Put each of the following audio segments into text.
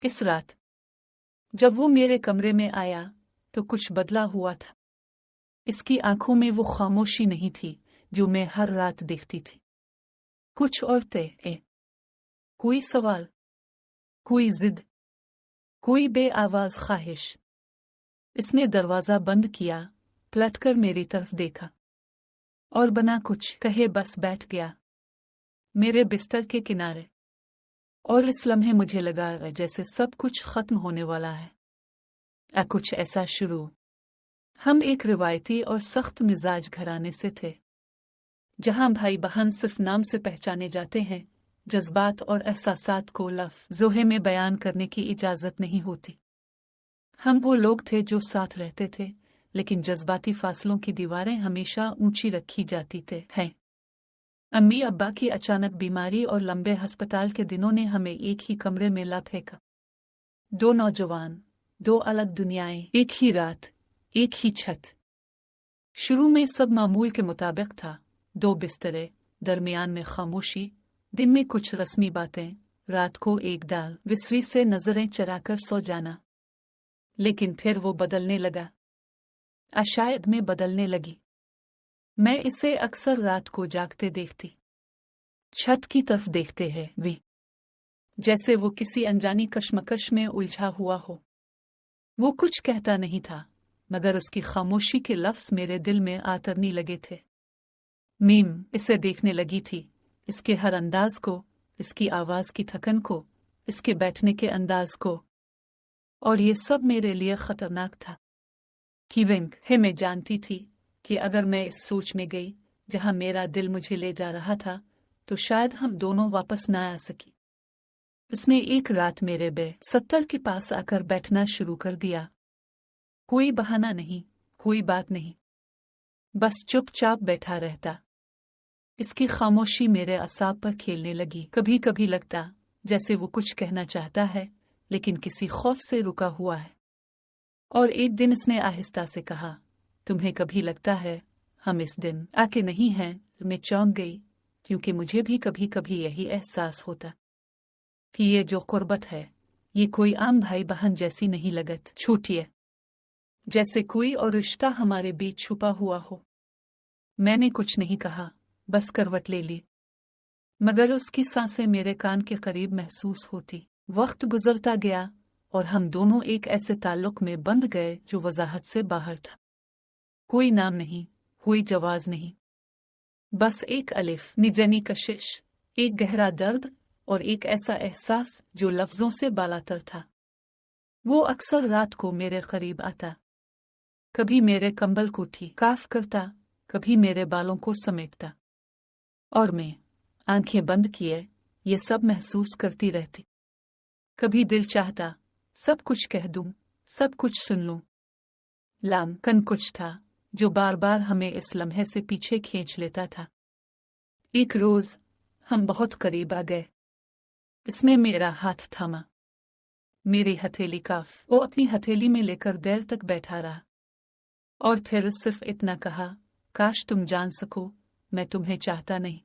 इस रात जब वो मेरे कमरे में आया तो कुछ बदला हुआ था। इसकी आंखों में वो खामोशी नहीं थी जो मैं हर रात देखती थी। कुछ और थे, कोई सवाल, कोई जिद, कोई बेआवाज ख्वाहिश। इसने दरवाजा बंद किया, पलटकर मेरी तरफ देखा और बिना कुछ कहे बस बैठ गया मेरे बिस्तर के किनारे। और इस लम्हे मुझे लगा जैसे सब कुछ खत्म होने वाला है। कुछ ऐसा शुरू। हम एक रिवायती और सख्त मिजाज घराने से थे, जहां भाई बहन सिर्फ नाम से पहचाने जाते हैं। जज्बात और एहसासात को लफ्ज़ों में बयान करने की इजाज़त नहीं होती। हम वो लोग थे जो साथ रहते थे, लेकिन जज्बाती फासलों की दीवारें हमेशा ऊंची रखी जाती हैं। अम्मी अब्बा की अचानक बीमारी और लंबे अस्पताल के दिनों ने हमें एक ही कमरे में ला फेंका। दो नौजवान, दो अलग दुनियाएं, एक ही रात, एक ही छत। शुरू में सब मामूल के मुताबिक था। दो बिस्तरे, दरमियान में खामोशी, दिन में कुछ रस्मी बातें, रात को एक दाल विसरी से नजरें चराकर सो जाना। लेकिन फिर वो बदलने लगा, शायद मैं बदलने लगी। मैं इसे अक्सर रात को जागते देखती, छत की तरफ देखते हैं वे, जैसे वो किसी अनजानी कश्मकश में उलझा हुआ हो। वो कुछ कहता नहीं था, मगर उसकी खामोशी के लफ्ज़ मेरे दिल में आतरने लगे थे। मीम इसे देखने लगी थी, इसके हर अंदाज को, इसकी आवाज़ की थकन को, इसके बैठने के अंदाज को। और ये सब मेरे लिए खतरनाक था। कीविंग है, मैं जानती थी कि अगर मैं इस सोच में गई जहां मेरा दिल मुझे ले जा रहा था, तो शायद हम दोनों वापस ना आ सकी। उसने एक रात मेरे बेड के पास आकर बैठना शुरू कर दिया। कोई बहाना नहीं, कोई बात नहीं, बस चुपचाप बैठा रहता। इसकी खामोशी मेरे असाब पर खेलने लगी। कभी कभी लगता जैसे वो कुछ कहना चाहता है, लेकिन किसी खौफ से रुका हुआ है। और एक दिन उसने आहिस्ता से कहा, तुम्हें कभी लगता है हम इस दिन आके नहीं हैं? मैं चौंक गई, क्योंकि मुझे भी कभी कभी यही एहसास होता कि ये जो कुर्बत है, ये कोई आम भाई बहन जैसी नहीं लगत, छूटी है, जैसे कोई और रिश्ता हमारे बीच छुपा हुआ हो। मैंने कुछ नहीं कहा, बस करवट ले ली, मगर उसकी सांसें मेरे कान के करीब महसूस होती। वक्त गुजरता गया और हम दोनों एक ऐसे ताल्लुक में बंध गए जो वजाहत से बाहर था। कोई नाम नहीं, कोई जवाज नहीं, बस एक अलिफ निजनी कशिश, एक गहरा दर्द और एक ऐसा एहसास जो लफ्जों से बालातर था। वो अक्सर रात को मेरे करीब आता, कभी मेरे कंबल को काफ करता, कभी मेरे बालों को समेटता, और मैं आंखें बंद किए ये सब महसूस करती रहती। कभी दिल चाहता सब कुछ कह दूं, सब कुछ सुन लूं। लामकन कुछ था जो बार बार हमें इस लम्हे से पीछे खींच लेता था। एक रोज हम बहुत करीब आ गए। इसने मेरा हाथ थामा, मेरी हथेली काफ वो अपनी हथेली में लेकर देर तक बैठा रहा, और फिर सिर्फ इतना कहा, काश तुम जान सको मैं तुम्हें चाहता नहीं,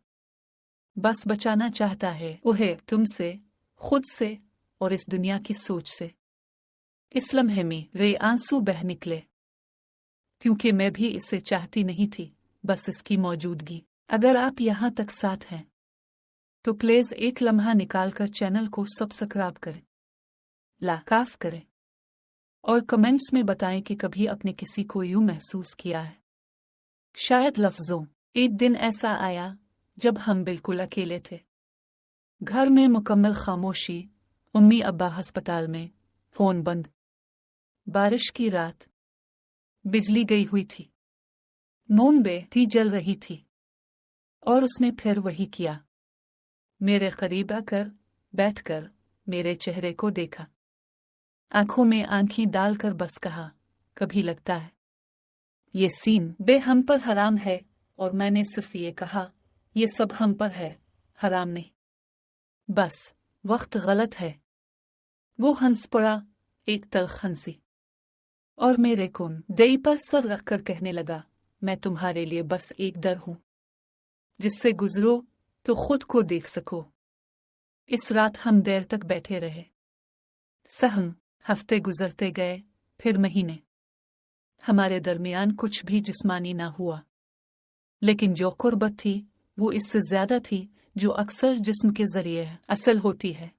बस बचाना चाहता है उन्हें तुमसे, खुद से और इस दुनिया की सोच से। इस लम्हे में वे आंसू बह निकले, क्योंकि मैं भी इसे चाहती नहीं थी, बस इसकी मौजूदगी। अगर आप यहाँ तक साथ हैं तो प्लीज एक लम्हा निकालकर चैनल को सब्सक्राइब करें, लाइक करें और कमेंट्स में बताएं कि कभी अपने किसी को यूं महसूस किया है। शायद लफ्जों। एक दिन ऐसा आया जब हम बिल्कुल अकेले थे। घर में मुकम्मल खामोशी, उम्मी अब्बा अस्पताल में, फोन बंद, बारिश की रात, बिजली गई हुई थी, मोमबत्ती जल रही थी, और उसने फिर वही किया। मेरे करीब आकर बैठकर मेरे चेहरे को देखा, आंखों में आंखें डालकर बस कहा, कभी लगता है ये सीन बे हम पर हराम है, और मैंने सिर्फ ये कहा, ये सब हम पर है, हराम नहीं, बस वक्त गलत है। वो हंस पड़ा, एक तल्ख हंसी, और मेरे कुन दई पर सर रखकर कहने लगा, मैं तुम्हारे लिए बस एक डर हूं, जिससे गुजरो तो खुद को देख सको। इस रात हम देर तक बैठे रहे, सहम हफ्ते गुजरते गए, फिर महीने। हमारे दरमियान कुछ भी जिस्मानी ना हुआ, लेकिन जो कुर्बत थी वो इससे ज्यादा थी जो अक्सर जिस्म के जरिए असल होती है।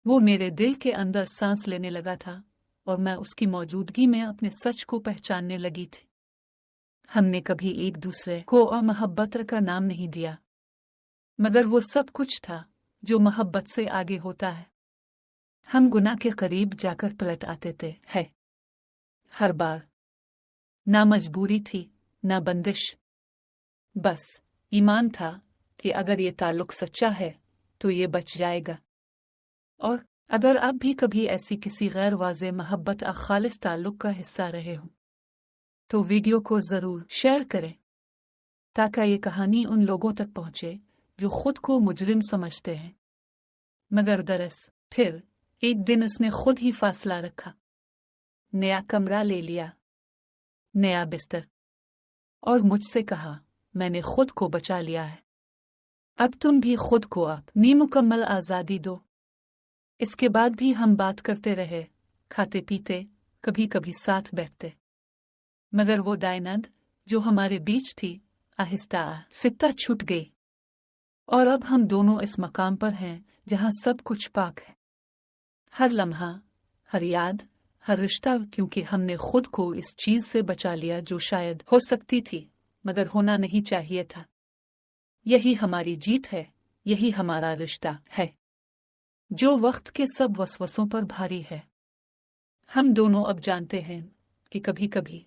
वो मेरे दिल के अंदर सांस लेने लगा था और मैं उसकी मौजूदगी में अपने सच को पहचानने लगी थी। हमने कभी एक दूसरे को मोहब्बत का नाम नहीं दिया, मगर वो सब कुछ था जो मोहब्बत से आगे होता है। हम गुनाह के करीब जाकर पलट आते थे है हर बार। ना मजबूरी थी ना बंदिश, बस ईमान था कि अगर ये ताल्लुक सच्चा है तो ये बच जाएगा। और अगर आप भी कभी ऐसी किसी गैर वाज़े मोहब्बत और खालिस ताल्लुक का हिस्सा रहे हो तो वीडियो को ज़रूर शेयर करें ताकि ये कहानी उन लोगों तक पहुंचे जो खुद को मुजरिम समझते हैं, मगर दरअसल फिर एक दिन उसने खुद ही फासला रखा, नया कमरा ले लिया, नया बिस्तर, और मुझसे कहा मैंने खुद को बचा लिया है, अब तुम भी खुद को अपनी मुकम्मल आज़ादी दो। इसके बाद भी हम बात करते रहे, खाते पीते, कभी कभी साथ बैठते, मगर वो दायनद जो हमारे बीच थी आहिस्ता सित्ता छूट गई। और अब हम दोनों इस मकाम पर हैं जहां सब कुछ पाक है। हर लम्हा, हर याद, हर रिश्ता, क्योंकि हमने खुद को इस चीज से बचा लिया जो शायद हो सकती थी मगर होना नहीं चाहिए था। यही हमारी जीत है, यही हमारा रिश्ता है जो वक्त के सब वसवसों पर भारी है। हम दोनों अब जानते हैं कि कभी कभी